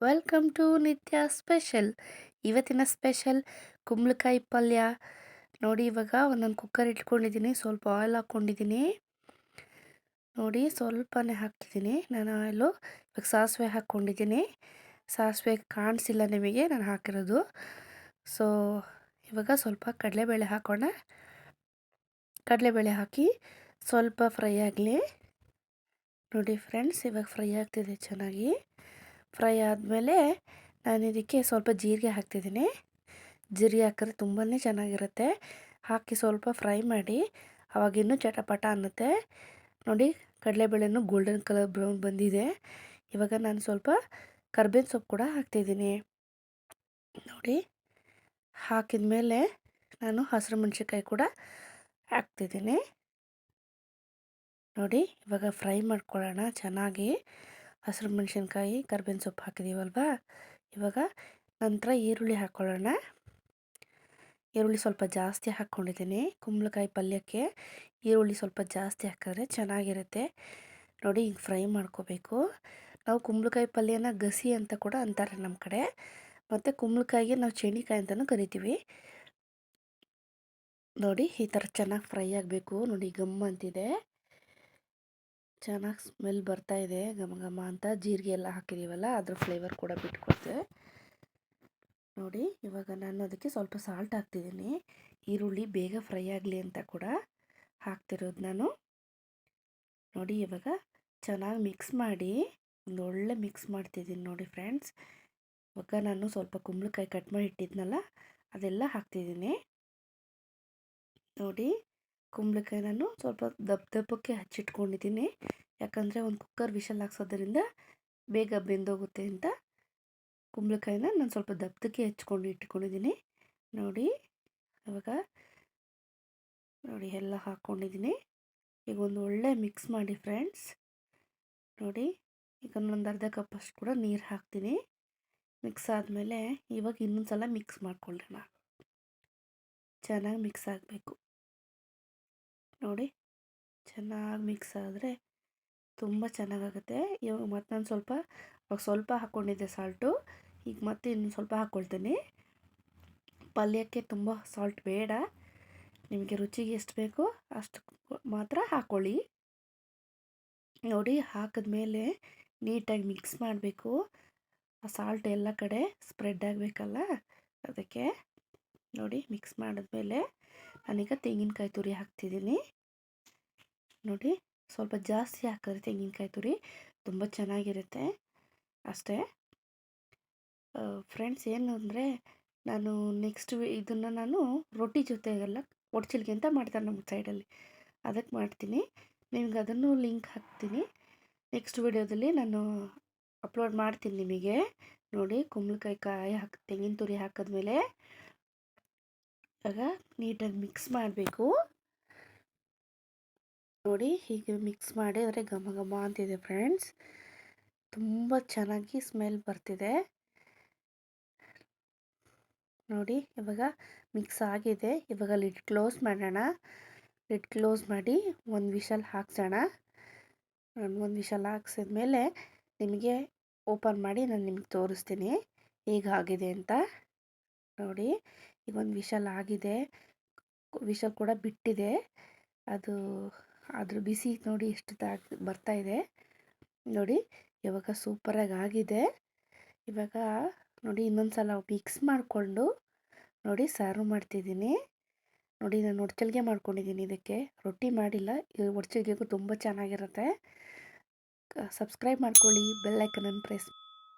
Welcome to ನಿತ್ಯ special. ಇವತ್ತಿನ special ಕುಂಬಳಕಾಯಿ ಪಲ್ಯ. ನೋಡಿ, ಇವಾಗ ಒಂದೊಂದು ಕುಕ್ಕರ್ ಇಟ್ಕೊಂಡಿದ್ದೀನಿ, ಸ್ವಲ್ಪ ಆಯಿಲ್ ಹಾಕ್ಕೊಂಡಿದ್ದೀನಿ. ನೋಡಿ, ಸ್ವಲ್ಪನೇ ಹಾಕ್ತಿದ್ದೀನಿ ನಾನು ಆಯಿಲು. ಇವಾಗ ಸಾಸಿವೆ ಹಾಕ್ಕೊಂಡಿದ್ದೀನಿ. ಸಾಸಿವೆ ಕಾಣಿಸಿಲ್ಲ ನಿಮಗೆ, ನಾನು ಹಾಕಿರೋದು. ಸೊ ಇವಾಗ ಸ್ವಲ್ಪ ಕಡಲೆಬೇಳೆ ಹಾಕೋಣ. ಕಡಲೆಬೇಳೆ ಹಾಕಿ ಸ್ವಲ್ಪ ಫ್ರೈ ಆಗಲಿ. ನೋಡಿ ಫ್ರೆಂಡ್ಸ್, ಇವಾಗ ಫ್ರೈ ಆಗ್ತಿದೆ ಚೆನ್ನಾಗಿ. ಫ್ರೈ ಆದಮೇಲೆ ನಾನು ಇದಕ್ಕೆ ಸ್ವಲ್ಪ ಜೀರಿಗೆ ಹಾಕ್ತಿದ್ದೀನಿ. ಜೀರಿಗೆ ಹಾಕಿದ್ರೆ ತುಂಬಾ ಚೆನ್ನಾಗಿರುತ್ತೆ. ಹಾಕಿ ಸ್ವಲ್ಪ ಫ್ರೈ ಮಾಡಿ, ಆವಾಗ ಇನ್ನೂ ಚಟಪಟ ಅನ್ನುತ್ತೆ. ನೋಡಿ, ಕಡಲೆಬೇಳೆನೂ ಗೋಲ್ಡನ್ ಕಲರ್ ಬ್ರೌನ್ ಬಂದಿದೆ. ಇವಾಗ ನಾನು ಸ್ವಲ್ಪ ಕರ್ಬೇವಿನ ಸೊಪ್ಪು ಕೂಡ ಹಾಕ್ತಿದ್ದೀನಿ. ನೋಡಿ, ಹಾಕಿದ ಮೇಲೆ ನಾನು ಹಸಿರು ಮೆಣಸಿನ್ಕಾಯಿ ಕೂಡ ಹಾಕ್ತಿದ್ದೀನಿ. ನೋಡಿ, ಇವಾಗ ಫ್ರೈ ಮಾಡ್ಕೊಳ್ಳೋಣ ಚೆನ್ನಾಗಿ. ಹಸಿರು ಮೆಣಸಿನ್ಕಾಯಿ ಕರ್ಬೇವಿನ ಸೊಪ್ಪು ಹಾಕಿದ್ದೀವಲ್ವಾ, ಇವಾಗ ನಂತರ ಈರುಳ್ಳಿ ಹಾಕ್ಕೊಳ್ಳೋಣ. ಈರುಳ್ಳಿ ಸ್ವಲ್ಪ ಜಾಸ್ತಿ ಹಾಕ್ಕೊಂಡಿದ್ದೀನಿ. ಕುಂಬಳಕಾಯಿ ಪಲ್ಯಕ್ಕೆ ಈರುಳ್ಳಿ ಸ್ವಲ್ಪ ಜಾಸ್ತಿ ಹಾಕಿದ್ರೆ ಚೆನ್ನಾಗಿರುತ್ತೆ. ನೋಡಿ, ಈಗ ಫ್ರೈ ಮಾಡ್ಕೋಬೇಕು. ನಾವು ಕುಂಬಳಕಾಯಿ ಪಲ್ಯನ ಗಸಿ ಅಂತ ಕೂಡ ಅಂತಾರೆ ನಮ್ಮ ಕಡೆ, ಮತ್ತು ಕುಂಬಳಕಾಯಿಗೆ ನಾವು ಚೇಣಿಕಾಯಿ ಅಂತಲೂ ಕರಿತೀವಿ. ನೋಡಿ, ಈ ಥರ ಚೆನ್ನಾಗಿ ಫ್ರೈ ಆಗಬೇಕು. ನೋಡಿ, ಗಮ್ ಅಂತಿದೆ, ಚೆನ್ನಾಗಿ ಸ್ಮೆಲ್ ಬರ್ತಾ ಇದೆ, ಘಮ ಘಮ ಅಂತ. ಜೀರಿಗೆ ಎಲ್ಲ ಹಾಕಿದ್ದೀವಲ್ಲ, ಅದ್ರ ಫ್ಲೇವರ್ ಕೂಡ ಬಿಟ್ಕೊಡ್ತೇವೆ. ನೋಡಿ, ಇವಾಗ ನಾನು ಅದಕ್ಕೆ ಸ್ವಲ್ಪ ಸಾಲ್ಟ್ ಹಾಕ್ತಿದ್ದೀನಿ. ಈರುಳ್ಳಿ ಬೇಗ ಫ್ರೈ ಆಗಲಿ ಅಂತ ಕೂಡ ಹಾಕ್ತಿರೋದು ನಾನು. ನೋಡಿ, ಇವಾಗ ಚೆನ್ನಾಗಿ ಮಿಕ್ಸ್ ಮಾಡಿ, ಒಂದು ಒಳ್ಳೆ ಮಿಕ್ಸ್ ಮಾಡ್ತಿದ್ದೀನಿ. ನೋಡಿ ಫ್ರೆಂಡ್ಸ್, ಇವಾಗ ನಾನು ಸ್ವಲ್ಪ ಕುಂಬಳಕಾಯಿ ಕಟ್ ಮಾಡಿ ಇಟ್ಟಿದ್ನಲ್ಲ, ಅದೆಲ್ಲ ಹಾಕ್ತಿದ್ದೀನಿ. ನೋಡಿ, ಕುಂಬಳಕಾಯಿ ನಾನು ಸ್ವಲ್ಪ ದಪ್ಪಕ್ಕೆ ಹಚ್ಚಿಟ್ಕೊಂಡಿದ್ದೀನಿ. ಯಾಕಂದರೆ ಒಂದು ಕುಕ್ಕರ್ ವಿಷಲ್ ಹಾಕ್ಸೋದ್ರಿಂದ ಬೇಗ ಬೆಂದೋಗುತ್ತೆ ಅಂತ ಕುಂಬಳಕಾಯಿನ ನಾನು ಸ್ವಲ್ಪ ದಪ್ಪಕ್ಕೆ ಇಟ್ಕೊಂಡಿದ್ದೀನಿ. ನೋಡಿ, ಇವಾಗ ನೋಡಿ ಎಲ್ಲ ಹಾಕ್ಕೊಂಡಿದ್ದೀನಿ. ಈಗ ಒಂದು ಒಳ್ಳೆ ಮಿಕ್ಸ್ ಮಾಡಿ ಫ್ರೆಂಡ್ಸ್. ನೋಡಿ, ಈಗ ಒಂದು ಅರ್ಧ ಕಪ್ಪಷ್ಟು ಕೂಡ ನೀರು ಹಾಕ್ತೀನಿ. ಮಿಕ್ಸ್ ಆದಮೇಲೆ ಇವಾಗ ಇನ್ನೊಂದು ಸಲ ಮಿಕ್ಸ್ ಮಾಡ್ಕೊಳ್ಳೋಣ. ಚೆನ್ನಾಗಿ ಮಿಕ್ಸ್ ಆಗಬೇಕು. ನೋಡಿ, ಚೆನ್ನಾಗಿ ಮಿಕ್ಸ್ ಆದರೆ ತುಂಬ ಚೆನ್ನಾಗಾಗುತ್ತೆ. ಇವಾಗ ಮತ್ತೆ ನಾನು ಸ್ವಲ್ಪ ಹಾಕ್ಕೊಂಡಿದ್ದೆ ಸಾಲ್ಟು. ಈಗ ಮತ್ತೆ ಇನ್ನೊಂದು ಸ್ವಲ್ಪ ಹಾಕ್ಕೊಳ್ತೀನಿ. ಪಲ್ಯಕ್ಕೆ ತುಂಬ ಸಾಲ್ಟ್ ಬೇಡ, ನಿಮಗೆ ರುಚಿಗೆ ಎಷ್ಟು ಬೇಕೋ ಅಷ್ಟು ಮಾತ್ರ ಹಾಕ್ಕೊಳ್ಳಿ. ನೋಡಿ, ಹಾಕಿದ್ಮೇಲೆ ನೀಟಾಗಿ ಮಿಕ್ಸ್ ಮಾಡಬೇಕು. ಆ ಸಾಲ್ಟ್ ಎಲ್ಲ ಕಡೆ ಸ್ಪ್ರೆಡ್ ಆಗಬೇಕಲ್ಲ, ಅದಕ್ಕೆ. ನೋಡಿ, ಮಿಕ್ಸ್ ಮಾಡಿದ್ಮೇಲೆ ನಾನೀಗ ತೆಂಗಿನಕಾಯಿ ತುರಿ ಹಾಕ್ತಿದ್ದೀನಿ. ನೋಡಿ, ಸ್ವಲ್ಪ ಜಾಸ್ತಿ ಹಾಕಿದ್ರೆ ತೆಂಗಿನಕಾಯಿ ತುರಿ ತುಂಬ ಚೆನ್ನಾಗಿರುತ್ತೆ ಅಷ್ಟೇ. ಫ್ರೆಂಡ್ಸ್, ಏನು ಅಂದರೆ ನಾನು ನೆಕ್ಸ್ಟ್ ಇದನ್ನು ನಾನು ರೊಟ್ಟಿ ಜೊತೆಗೆಲ್ಲ ಒಡ್ಚಿಲ್ಗೆ ಅಂತ ಮಾಡ್ತಾರೆ ನಮ್ಮ ಸೈಡಲ್ಲಿ, ಅದಕ್ಕೆ ಮಾಡ್ತೀನಿ. ನಿಮ್ಗೆ ಅದನ್ನು ಲಿಂಕ್ ಹಾಕ್ತೀನಿ. ನೆಕ್ಸ್ಟ್ ವಿಡಿಯೋದಲ್ಲಿ ನಾನು ಅಪ್ಲೋಡ್ ಮಾಡ್ತೀನಿ ನಿಮಗೆ. ನೋಡಿ, ಕುಂಬಳಕಾಯಿ ತೆಂಗಿನ ತುರಿ ಹಾಕಿದ್ಮೇಲೆ ಇವಾಗ ನೀಟಾಗಿ ಮಿಕ್ಸ್ ಮಾಡಬೇಕು. ನೋಡಿ, ಹೀಗೆ ಮಿಕ್ಸ್ ಮಾಡಿದರೆ ಘಮ ಘಮ ಅಂತಿದೆ ಫ್ರೆಂಡ್ಸ್. ತುಂಬ ಚೆನ್ನಾಗಿ ಸ್ಮೆಲ್ ಬರ್ತಿದೆ. ನೋಡಿ, ಇವಾಗ ಮಿಕ್ಸ್ ಆಗಿದೆ. ಇವಾಗ ಲಿಡ್ ಕ್ಲೋಸ್ ಮಾಡೋಣ. ಲಿಡ್ ಕ್ಲೋಸ್ ಮಾಡಿ ಒಂದು ವಿಷಲ್ ಹಾಕ್ಸೋಣ. ಒಂದು ವಿಷಲ್ ಹಾಕ್ಸಿದ್ಮೇಲೆ ನಿಮಗೆ ಓಪನ್ ಮಾಡಿ ನಾನು ನಿಮಗೆ ತೋರಿಸ್ತೀನಿ ಹೇಗಾಗಿದೆ ಅಂತ. ನೋಡಿ, ಈಗ ಒಂದು ವಿಷಲ್ ಆಗಿದೆ, ವಿಷಲ್ ಕೂಡ ಬಿಟ್ಟಿದೆ. ಅದು ಅದ್ರ ಬಿಸಿ ನೋಡಿ ಎಷ್ಟು ಬರ್ತಾ ಇದೆ. ನೋಡಿ, ಇವಾಗ ಸೂಪರಾಗಿ ಆಗಿದೆ. ಇವಾಗ ನೋಡಿ, ಇನ್ನೊಂದು ಸಲ ಮಿಕ್ಸ್ ಮಾಡಿಕೊಂಡು ನೋಡಿ ಸರ್ವ್ ಮಾಡ್ತಿದ್ದೀನಿ. ನೋಡಿ, ನಾನು ಒಡ್ಚಲ್ಗೆ ಮಾಡ್ಕೊಂಡಿದ್ದೀನಿ. ಇದಕ್ಕೆ ರೊಟ್ಟಿ ಮಾಡಿಲ್ಲ. ಇದು ಒಡ್ಚಲ್ಗೆಗೂ ತುಂಬ ಚೆನ್ನಾಗಿರುತ್ತೆ. ಸಬ್ಸ್ಕ್ರೈಬ್ ಮಾಡ್ಕೊಳ್ಳಿ, ಬೆಲ್ ಐಕನನ್ನು ಪ್ರೆಸ್